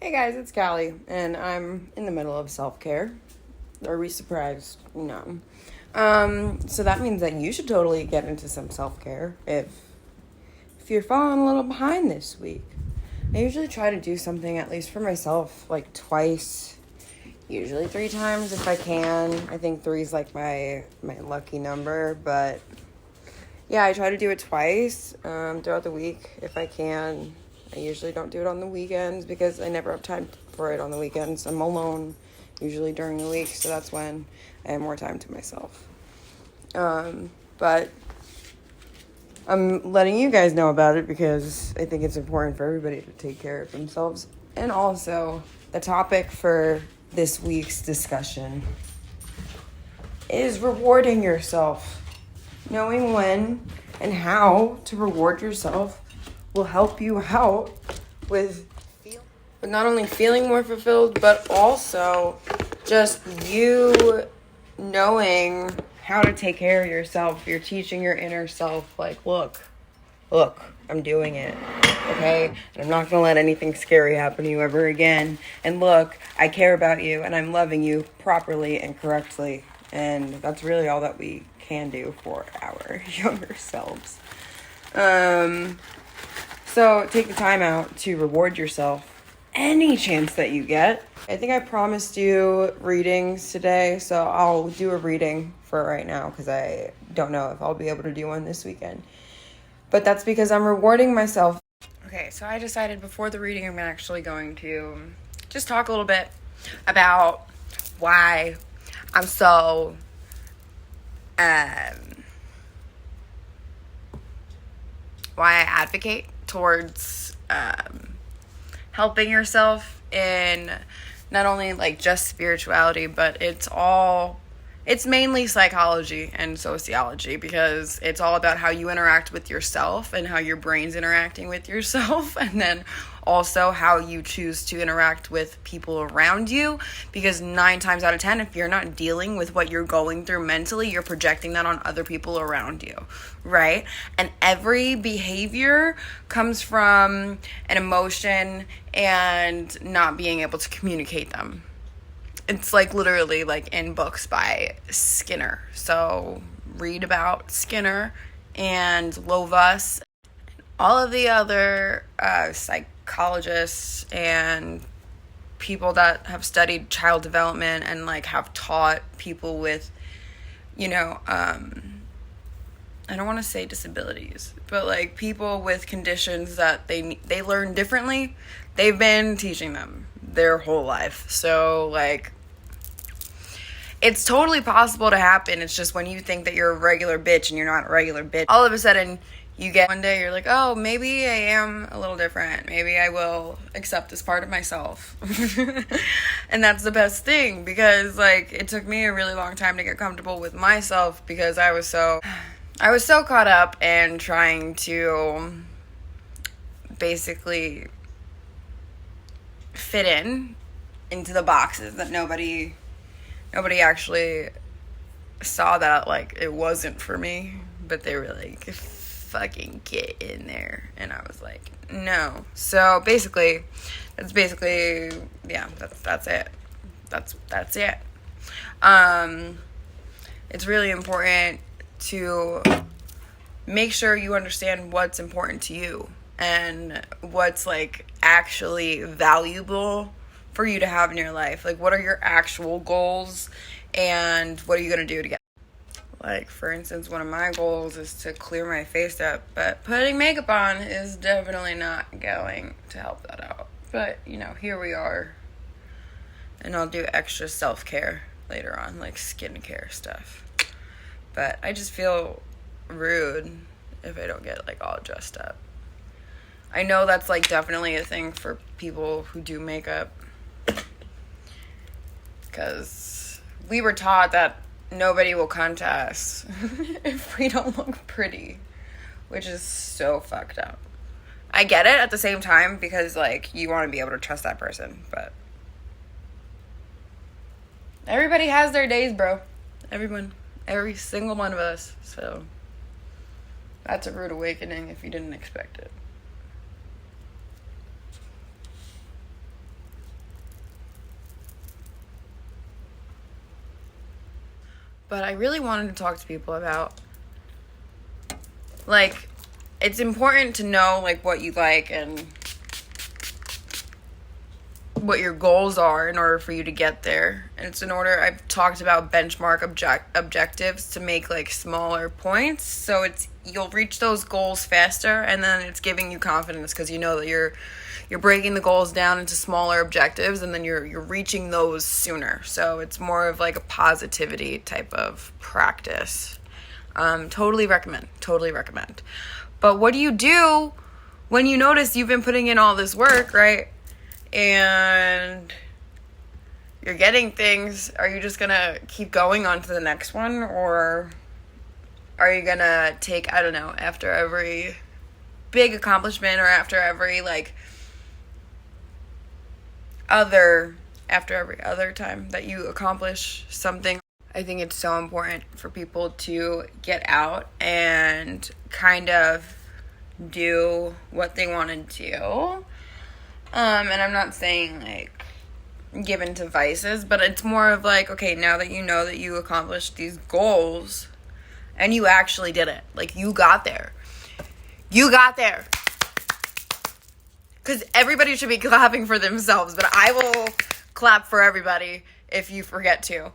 Hey guys, it's Callie, and I'm in the middle of self-care. Are we surprised? No. So that means that you should totally get into some self-care if you're falling a little behind this week. I usually try to do something at least for myself like twice, usually 3 times if I can. I think 3 is like my lucky number, but yeah, I try to do it twice throughout the week if I can. I usually don't do it on the weekends because I never have time for it on the weekends. I'm alone usually during the week, so that's when I have more time to myself. But I'm letting you guys know about it because I think it's important for everybody to take care of themselves. And also, the topic for this week's discussion is rewarding yourself. Knowing when and how to reward yourself will help you out with not only feeling more fulfilled, but also just you knowing how to take care of yourself. You're teaching your inner self, like, look, I'm doing it, okay? And I'm not going to let anything scary happen to you ever again. And look, I care about you, and I'm loving you properly and correctly. And that's really all that we can do for our younger selves. So take the time out to reward yourself any chance that you get. I think I promised you readings today, so I'll do a reading for right now because I don't know if I'll be able to do one this weekend. But that's because I'm rewarding myself. Okay, so I decided before the reading I'm actually going to just talk a little bit about why I'm so why I advocate towards helping yourself in not only like just spirituality, but it's mainly psychology and sociology because it's all about how you interact with yourself and how your brain's interacting with yourself, and then also how you choose to interact with people around you, because 9 times out of 10, if you're not dealing with what you're going through mentally, you're projecting that on other people around you, right? And every behavior comes from an emotion and not being able to communicate them. It's like literally like in books by Skinner. So read about Skinner and Lovaas, all of the other psychologists and people that have studied child development and like have taught people with, I don't want to say disabilities, but like people with conditions that they learn differently. They've been teaching them their whole life. So like, it's totally possible to happen. It's just when you think that you're a regular bitch and you're not a regular bitch, all of a sudden you get one day, you're like, oh, maybe I am a little different. Maybe I will accept this part of myself. And that's the best thing, because like it took me a really long time to get comfortable with myself because I was so caught up in trying to basically fit into the boxes that nobody actually saw that like it wasn't for me, but they were like, fucking get in there, and I was like, no. So that's it. That's it. It's really important to make sure you understand what's important to you and what's like actually valuable for you to have in your life. Like, what are your actual goals and what are you going to do to get? Like, for instance, one of my goals is to clear my face up, but putting makeup on is definitely not going to help that out. But, here we are. And I'll do extra self-care later on, like skincare stuff. But I just feel rude if I don't get, like, all dressed up. I know that's, like, definitely a thing for people who do makeup. Because we were taught that nobody will come to us if we don't look pretty, which is so fucked up. I get it at the same time because, like, you want to be able to trust that person, but everybody has their days, bro. Every single one of us. So that's a rude awakening if you didn't expect it. But I really wanted to talk to people about, like, it's important to know, like, what you like and what your goals are in order for you to get there. And it's in order, I've talked about benchmark objectives to make, like, smaller points. So you'll reach those goals faster, and then it's giving you confidence because you know that you're breaking the goals down into smaller objectives, and then you're reaching those sooner. So it's more of like a positivity type of practice. Totally recommend. But what do you do when you notice you've been putting in all this work, right? And you're getting things. Are you just gonna keep going on to the next one, or are you gonna take, I don't know, after every big accomplishment or after every other time that you accomplish something? I think it's so important for people to get out and kind of do what they want to do. And I'm not saying, like, give into vices, but it's more of like, okay, now that you know that you accomplished these goals and you actually did it. Like, you got there. Because everybody should be clapping for themselves, but I will clap for everybody if you forget to.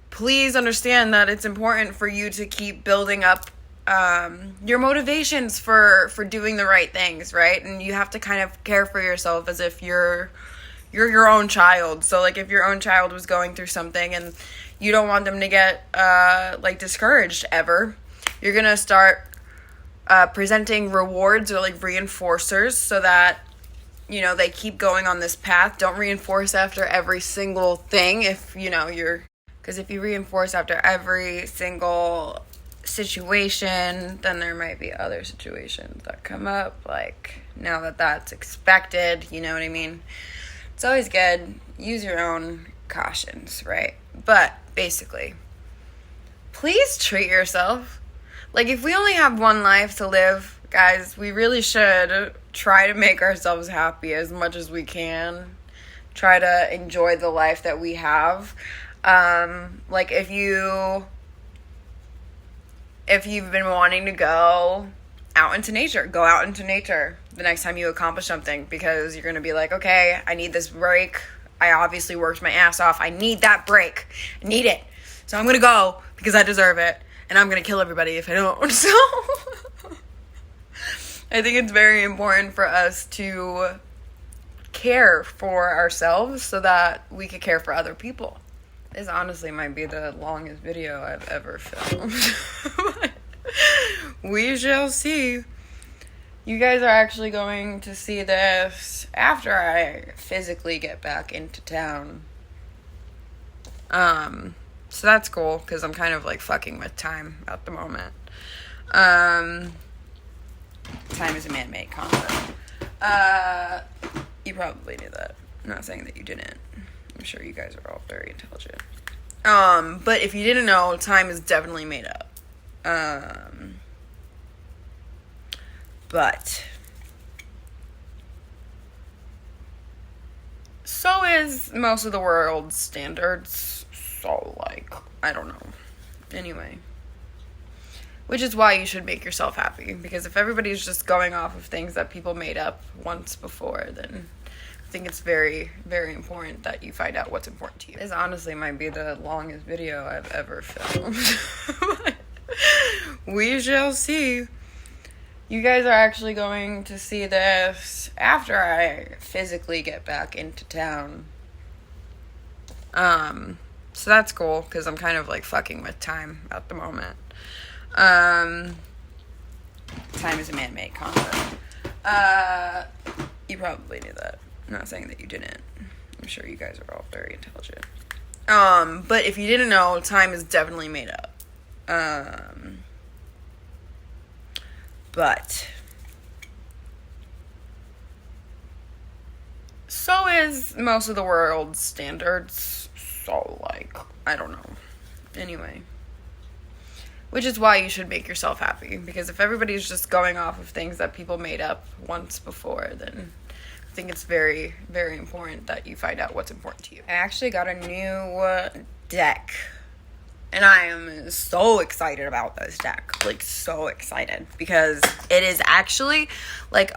Please understand that it's important for you to keep building up your motivations for doing the right things, right? And you have to kind of care for yourself as if you're your own child. So, like, if your own child was going through something and you don't want them to get, discouraged ever, you're going to start presenting rewards or, like, reinforcers so that, you know, they keep going on this path. Don't reinforce after every single thing if, you know, because if you reinforce after every single situation, then there might be other situations that come up, like, now that that's expected, you know what I mean? It's always good. Use your own cautions, right? But basically, please treat yourself. Like, if we only have one life to live, guys, we really should try to make ourselves happy as much as we can. Try to enjoy the life that we have. Like, if you've been wanting to go out into nature, go out into nature the next time you accomplish something, because you're going to be like, okay, I need this break. I obviously worked my ass off. I need that break. I need it. So I'm going to go because I deserve it. And I'm going to kill everybody if I don't. So I think it's very important for us to care for ourselves so that we could care for other people. This honestly might be the longest video I've ever filmed. We shall see. You guys are actually going to see this after I physically get back into town. So that's cool, because I'm kind of, like, fucking with time at the moment. Time is a man-made concept. You probably knew that. I'm not saying that you didn't. I'm sure you guys are all very intelligent. But if you didn't know, time is definitely made up. But so is most of the world's standards. So, like, I don't know. Anyway. Which is why you should make yourself happy. Because if everybody's just going off of things that people made up once before, then I think it's very, very important that you find out what's important to you. This honestly might be the longest video I've ever filmed. We shall see. You guys are actually going to see this after I physically get back into town. So that's cool, because I'm kind of, like, fucking with time at the moment. Time is a man-made concept. You probably knew that. I'm not saying that you didn't. I'm sure you guys are all very intelligent. But if you didn't know, time is definitely made up. But so is most of the world's standards. So, like, I don't know. Anyway. Which is why you should make yourself happy. Because if everybody's just going off of things that people made up once before, then I think it's very, very important that you find out what's important to you. I actually got a new deck And I am so excited about this deck. Like, so excited. Because it is actually, like,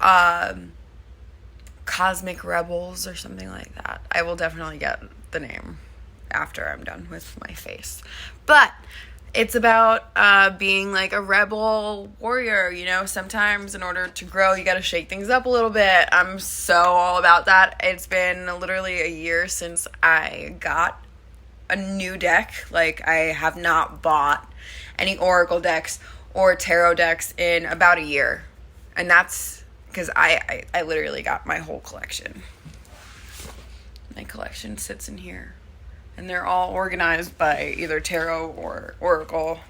Cosmic Rebels or something like that. I will definitely get the name after I'm done with my face. But it's about being, like, a rebel warrior, you know? Sometimes in order to grow, you gotta shake things up a little bit. I'm so all about that. It's been literally a year since I got a new deck. Like, I have not bought any Oracle decks or Tarot decks in about a year. And that's because I literally got my whole collection. My collection sits in here. And they're all organized by either Tarot or Oracle.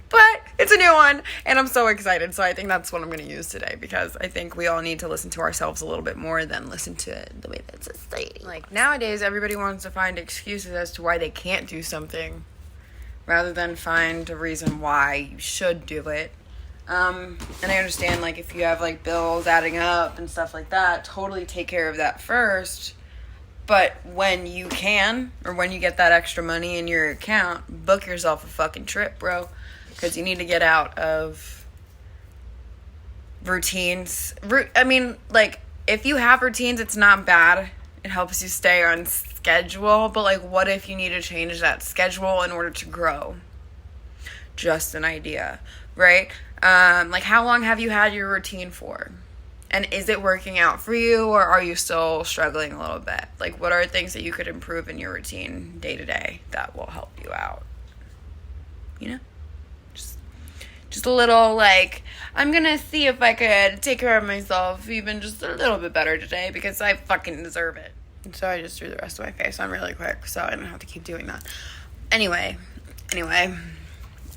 But it's a new one, and I'm so excited. So I think that's what I'm going to use today, because I think we all need to listen to ourselves a little bit more than listen to the way that society. Like, nowadays, everybody wants to find excuses as to why they can't do something, rather than find a reason why you should do it. And I understand, like, if you have, like, bills adding up and stuff like that, totally take care of that first. But when you can, or when you get that extra money in your account, book yourself a fucking trip, bro. Because you need to get out of routines. I mean, like, if you have routines, it's not bad. It helps you stay on schedule. But, like, what if you need to change that schedule in order to grow? Just an idea, right? Like, how long have you had your routine for? And is it working out for you, or are you still struggling a little bit? Like, what are things that you could improve in your routine day to day that will help you out? You know? Just a little, like, I'm gonna see if I could take care of myself even just a little bit better today, because I fucking deserve it. And so I just threw the rest of my face on really quick, so I don't have to keep doing that. Anyway.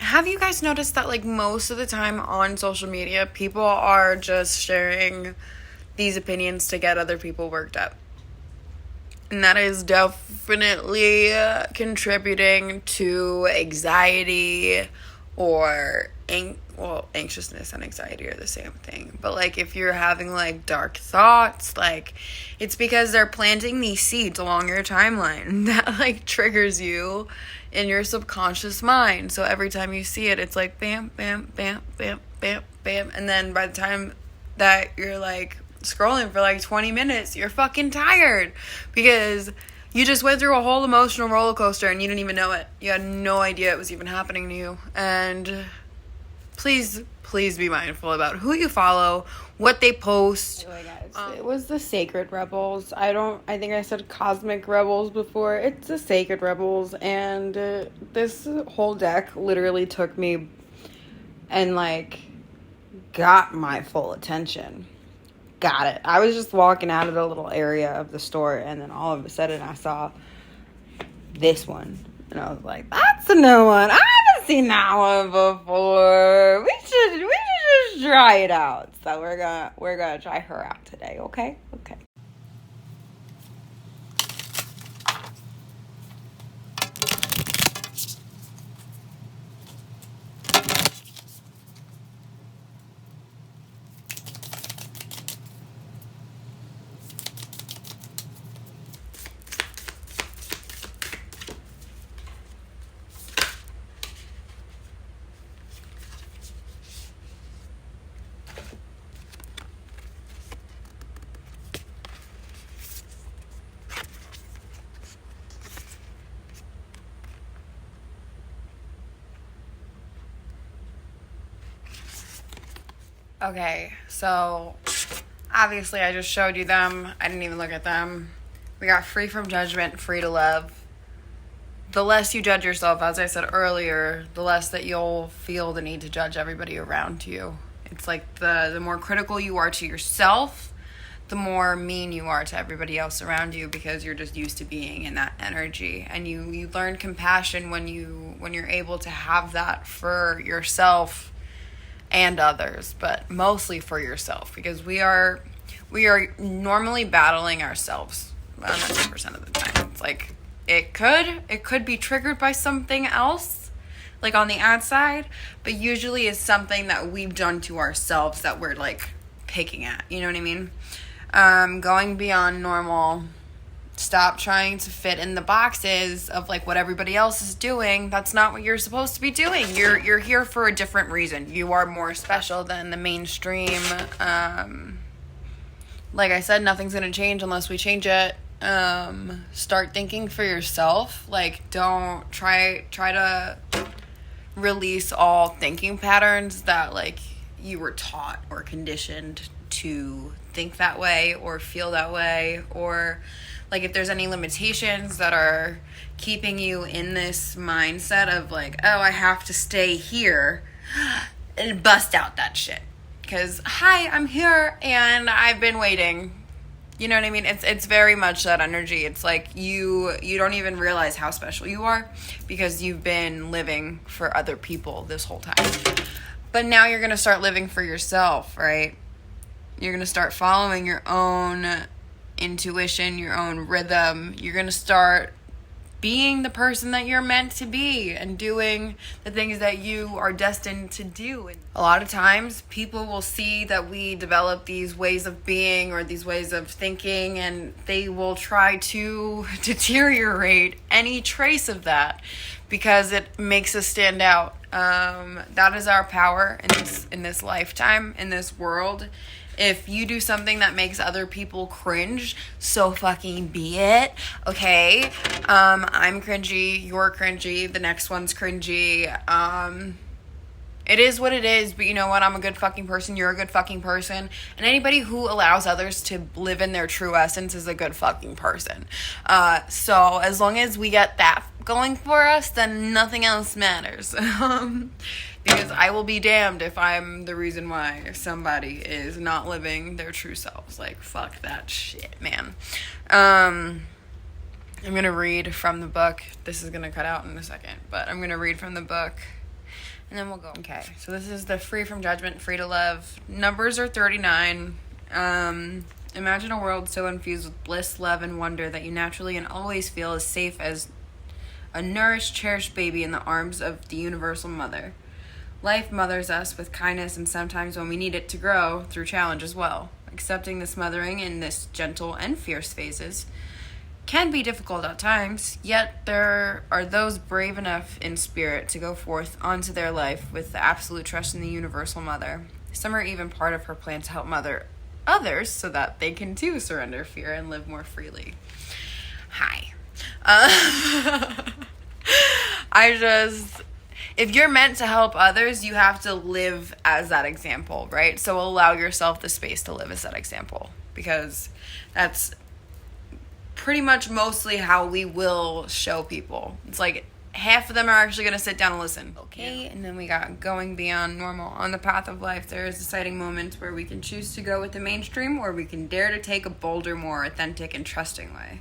Have you guys noticed that, like, most of the time on social media, people are just sharing these opinions to get other people worked up? And that is definitely contributing to anxiety or anxiousness and anxiety are the same thing. But, like, if you're having, like, dark thoughts, like, it's because they're planting these seeds along your timeline that, like, triggers you in your subconscious mind. So every time you see it, it's like bam, bam, bam, bam, bam, bam. And then by the time that you're, like, scrolling for, like, 20 minutes, you're fucking tired because you just went through a whole emotional roller coaster and you didn't even know it. You had no idea it was even happening to you. And please be mindful about who you follow, what they post. Anyway, guys, it was the Sacred Rebels. I think I said Cosmic Rebels before. It's the Sacred Rebels, and this whole deck literally took me and, like, got my full attention. Got it. I was just walking out of the little area of the store, and then all of a sudden I saw this one. And I was like, that's a new one. I haven't seen that one before. We should just try it out. So we're gonna try her out today, okay? Okay. Okay, so obviously I just showed you them. I didn't even look at them. We got free from judgment, free to love. The less you judge yourself, as I said earlier, the less that you'll feel the need to judge everybody around you. It's like the more critical you are to yourself, the more mean you are to everybody else around you, because you're just used to being in that energy. And you learn compassion when you're able to have that for yourself and others, but mostly for yourself, because we are normally battling ourselves 100% of the time. It's like it could be triggered by something else, like on the outside, but usually it's something that we've done to ourselves that we're, like, picking at. You know what I mean? Going beyond normal Stop trying to fit in the boxes of like what everybody else is doing. That's not what you're supposed to be doing. You're here for a different reason. You are more special than the mainstream. Like I said, nothing's gonna change unless we change it. Start thinking for yourself. Like, don't try to release all thinking patterns that like you were taught or conditioned to think that way or feel that way, or like if there's any limitations that are keeping you in this mindset of like, oh, I have to stay here, and bust out that shit. Because, hi, I'm here and I've been waiting. You know what I mean? It's very much that energy. It's like you don't even realize how special you are because you've been living for other people this whole time. But now you're going to start living for yourself, right? You're going to start following your own intuition, your own rhythm. You're going to start being the person that you're meant to be and doing the things that you are destined to do. A lot of times people will see that we develop these ways of being or these ways of thinking, and they will try to deteriorate any trace of that because it makes us stand out. That is our power in this lifetime, in this world. If you do something that makes other people cringe, so fucking be it, okay? I'm cringy, you're cringy, the next one's cringy. It is what it is, but you know what? I'm a good fucking person, you're a good fucking person. And anybody who allows others to live in their true essence is a good fucking person. So as long as we get that going for us, then nothing else matters. Because I will be damned if I'm the reason why somebody is not living their true selves. Like, fuck that shit, man. I'm going to read from the book. This is going to cut out in a second, but I'm going to read from the book, and then we'll go. Okay, so this is the Free from Judgment, Free to Love. Numbers are 39. Imagine a world so infused with bliss, love, and wonder that you naturally and always feel as safe as a nourished, cherished baby in the arms of the universal mother. Life mothers us with kindness, and sometimes when we need it to grow, through challenge as well. Accepting this mothering in this gentle and fierce phases can be difficult at times, yet there are those brave enough in spirit to go forth onto their life with the absolute trust in the universal mother. Some are even part of her plan to help mother others so that they can too surrender fear and live more freely. Hi. If you're meant to help others, you have to live as that example, right? So allow yourself the space to live as that example, because that's pretty much mostly how we will show people. It's like half of them are actually going to sit down and listen. Okay, and then we got going beyond normal. On the path of life, there is exciting moments where we can choose to go with the mainstream, or we can dare to take a bolder, more authentic and trusting way.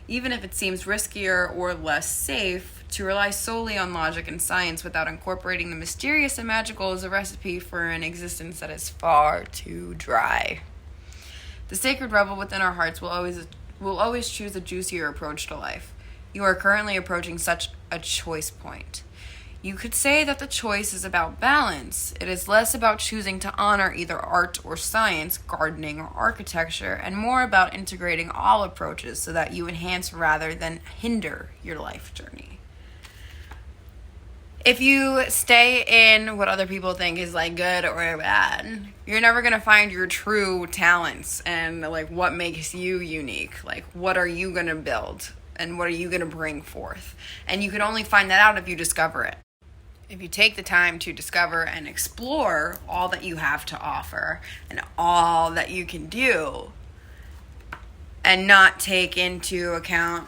Even if it seems riskier or less safe, to rely solely on logic and science without incorporating the mysterious and magical is a recipe for an existence that is far too dry. The sacred rebel within our hearts will always choose a juicier approach to life. You are currently approaching such a choice point. You could say that the choice is about balance. It is less about choosing to honor either art or science, gardening or architecture, and more about integrating all approaches so that you enhance rather than hinder your life journey. If you stay in what other people think is like good or bad, you're never going to find your true talents and like what makes you unique. Like, what are you going to build and what are you going to bring forth? And you can only find that out if you discover it. If you take the time to discover and explore all that you have to offer and all that you can do, and not take into account,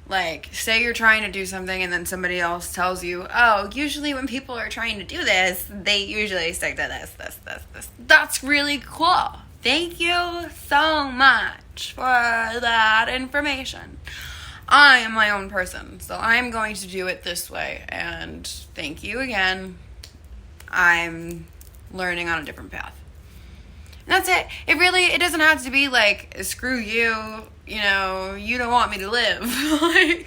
like, say you're trying to do something and then somebody else tells you, oh, usually when people are trying to do this, they usually stick to this. That's really cool. Thank you so much for that information. I am my own person, so I'm going to do it this way, and thank you again. I'm learning on a different path. And that's it. It doesn't have to be like, screw you, you don't want me to live. Like,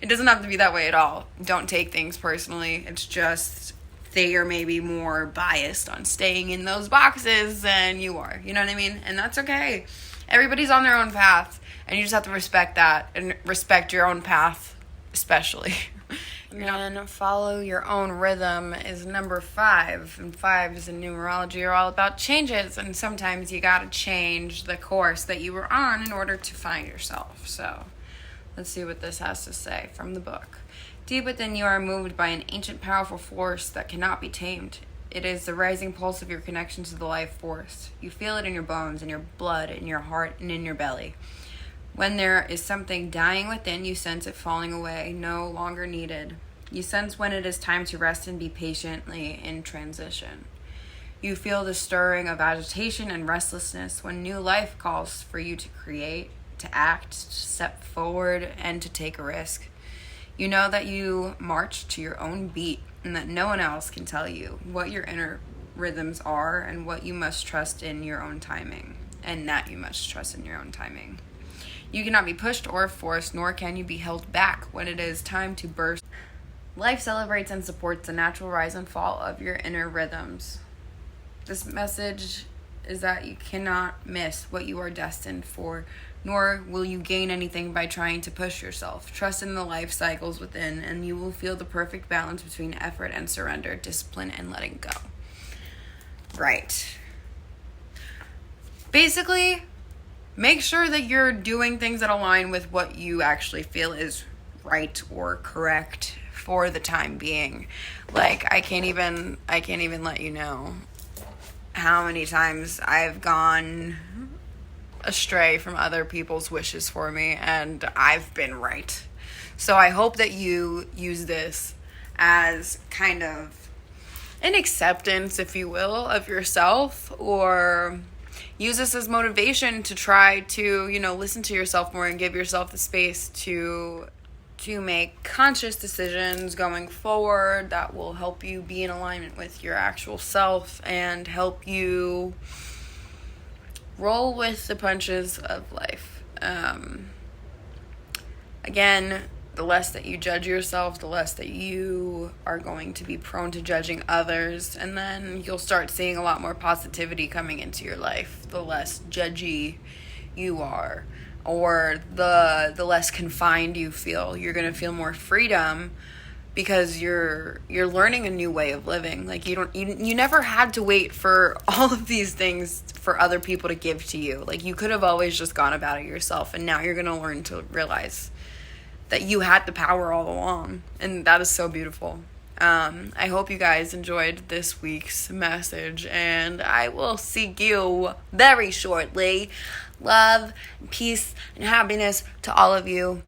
it doesn't have to be that way at all. Don't take things personally. It's just they are maybe more biased on staying in those boxes than you are. You know what I mean? And that's okay. Everybody's on their own path. And you just have to respect that and respect your own path, especially. And then follow your own rhythm is number 5. And 5 is in numerology are all about changes. And sometimes you got to change the course that you were on in order to find yourself. So let's see what this has to say from the book. Deep within you are moved by an ancient powerful force that cannot be tamed. It is the rising pulse of your connection to the life force. You feel it in your bones, in your blood, in your heart, and in your belly. When there is something dying within, you sense it falling away, no longer needed. You sense when it is time to rest and be patiently in transition. You feel the stirring of agitation and restlessness when new life calls for you to create, to act, to step forward, and to take a risk. You know that you march to your own beat and that no one else can tell you what your inner rhythms are and what you must trust in your own timing, and that you must trust in your own timing. You cannot be pushed or forced, nor can you be held back when it is time to burst. Life celebrates and supports the natural rise and fall of your inner rhythms. This message is that you cannot miss what you are destined for, nor will you gain anything by trying to push yourself. Trust in the life cycles within, and you will feel the perfect balance between effort and surrender, discipline and letting go. Right. Basically, make sure that you're doing things that align with what you actually feel is right or correct for the time being. Like, I can't even let you know how many times I've gone astray from other people's wishes for me, and I've been right. So I hope that you use this as kind of an acceptance, if you will, of yourself, or use this as motivation to try to, listen to yourself more and give yourself the space to make conscious decisions going forward that will help you be in alignment with your actual self and help you roll with the punches of life. Again, the less that you judge yourself, the less that you are going to be prone to judging others, and then you'll start seeing a lot more positivity coming into your life. The less judgy you are, or the less confined you feel. You're going to feel more freedom because you're learning a new way of living. Like, you never had to wait for all of these things for other people to give to you. Like, you could have always just gone about it yourself, and now you're going to learn to realize that you had the power all along, and that is so beautiful. I hope you guys enjoyed this week's message, and I will see you very shortly. Love, peace, and happiness to all of you.